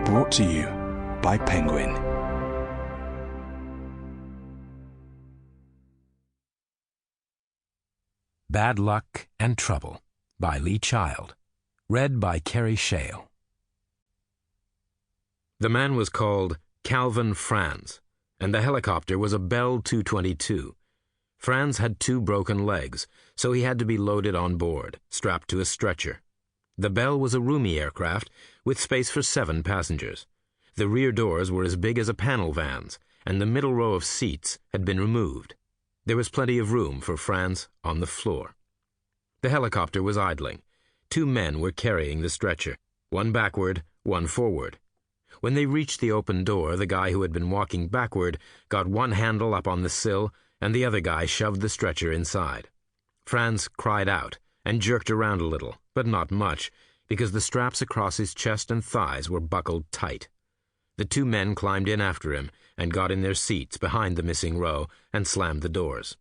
Brought to you by Penguin. Bad Luck and Trouble by Lee Child. Read by Kerry, Shale. The man was called Calvin Franz, and the helicopter was a Bell 222. Franz had 2 broken legs, so he had to be loaded on board, strapped to a stretcher. The Bell was a roomy aircraft with space for 7 passengers. The rear doors were as big as a panel van's, and the middle row of seats had been removed. There was plenty of room for Franz on the floor. The helicopter was idling. 2 men were carrying the stretcher, one backward, one forward. When they reached the open door, the guy who had been walking backward got one handle up on the sill, and the other guy shoved the stretcher inside. Franz cried out and jerked around a little, but not much, because the straps across his chest and thighs were buckled tight. The 2 men climbed in after him and got in their seats behind the missing row and slammed the doors.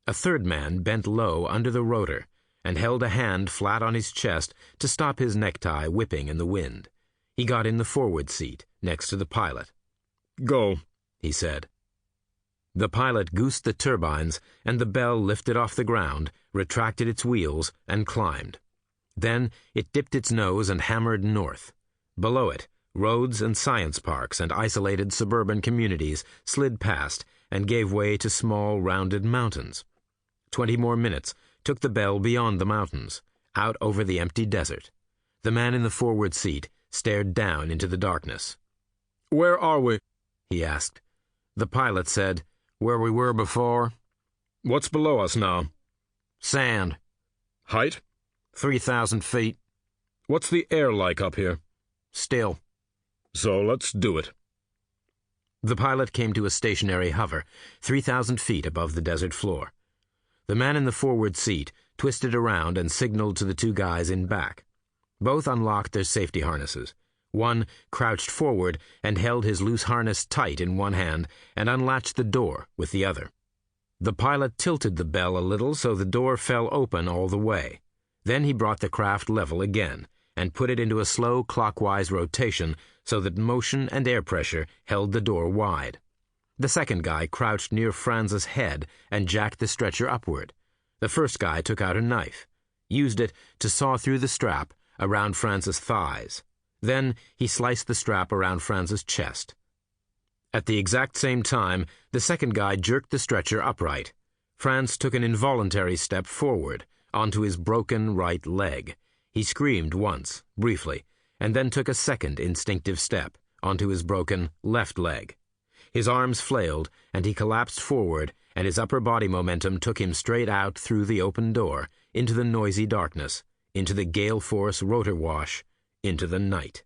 A 3rd man bent low under the rotor and held a hand flat on his chest to stop his necktie whipping in the wind. He got in the forward seat, next to the pilot. "Go," he said. The pilot goosed the turbines, and the Bell lifted off the ground, retracted its wheels, and climbed. Then it dipped its nose and hammered north. Below it, roads and science parks and isolated suburban communities slid past and gave way to small, rounded mountains. 20 more minutes took the Bell beyond the mountains, out over the empty desert. The man in the forward seat stared down into the darkness. "Where are we?" he asked. The pilot said, "Where we were before." "What's below us now?" "Sand." "Height?" 3,000 feet. "What's the air like up here?" "Still." "So let's do it." The pilot came to a stationary hover, 3,000 feet above the desert floor. The man in the forward seat twisted around and signaled to the 2 guys in back. Both unlocked their safety harnesses. One crouched forward and held his loose harness tight in one hand and unlatched the door with the other. The pilot tilted the Bell a little so the door fell open all the way. Then he brought the craft level again and put it into a slow clockwise rotation so that motion and air pressure held the door wide. The 2nd guy crouched near Franz's head and jacked the stretcher upward. The 1st guy took out a knife, used it to saw through the strap around Franz's thighs. Then he sliced the strap around Franz's chest. At the exact same time, the 2nd guy jerked the stretcher upright. Franz took an involuntary step forward, onto his broken right leg. He screamed once, briefly, and then took a 2nd instinctive step, onto his broken left leg. His arms flailed, and he collapsed forward, and his upper body momentum took him straight out through the open door, into the noisy darkness, into the gale-force rotor wash, into the night,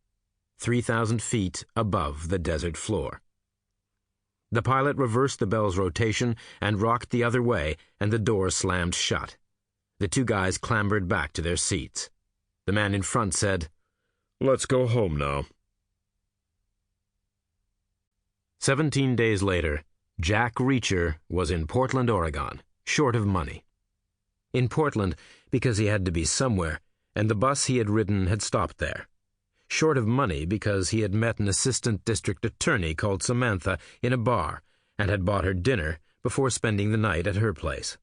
3,000 feet above the desert floor. The pilot reversed the Bell's rotation and rocked the other way, and the door slammed shut. The 2 guys clambered back to their seats. The man in front said, "Let's go home now." 17 days later, Jack Reacher was in Portland, Oregon, short of money. In Portland because he had to be somewhere, and the bus he had ridden had stopped there. Short of money because he had met an assistant district attorney called Samantha in a bar and had bought her dinner before spending the night at her place.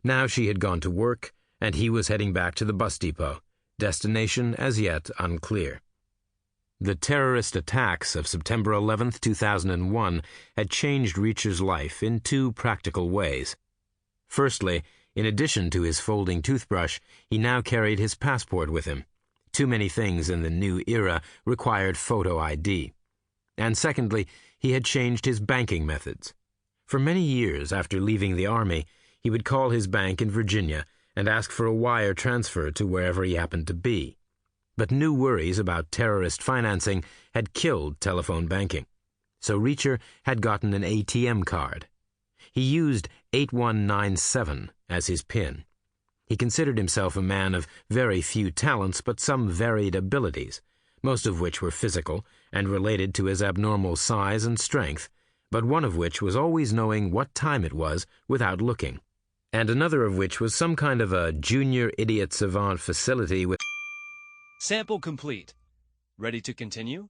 Now she had gone to work, and he was heading back to the bus depot, destination as yet unclear. The terrorist attacks of September 11, 2001 had changed Reacher's life in 2 practical ways. Firstly, in addition to his folding toothbrush, he now carried his passport with him. Too many things in the new era required photo ID. And secondly, he had changed his banking methods. For many years after leaving the Army, he would call his bank in Virginia and ask for a wire transfer to wherever he happened to be. But new worries about terrorist financing had killed telephone banking. So Reacher had gotten an ATM card. He used 8197 as his PIN. He considered himself a man of very few talents but some varied abilities, most of which were physical and related to his abnormal size and strength, but one of which was always knowing what time it was without looking, and another of which was some kind of a junior idiot savant facility with... Sample complete. Ready to continue?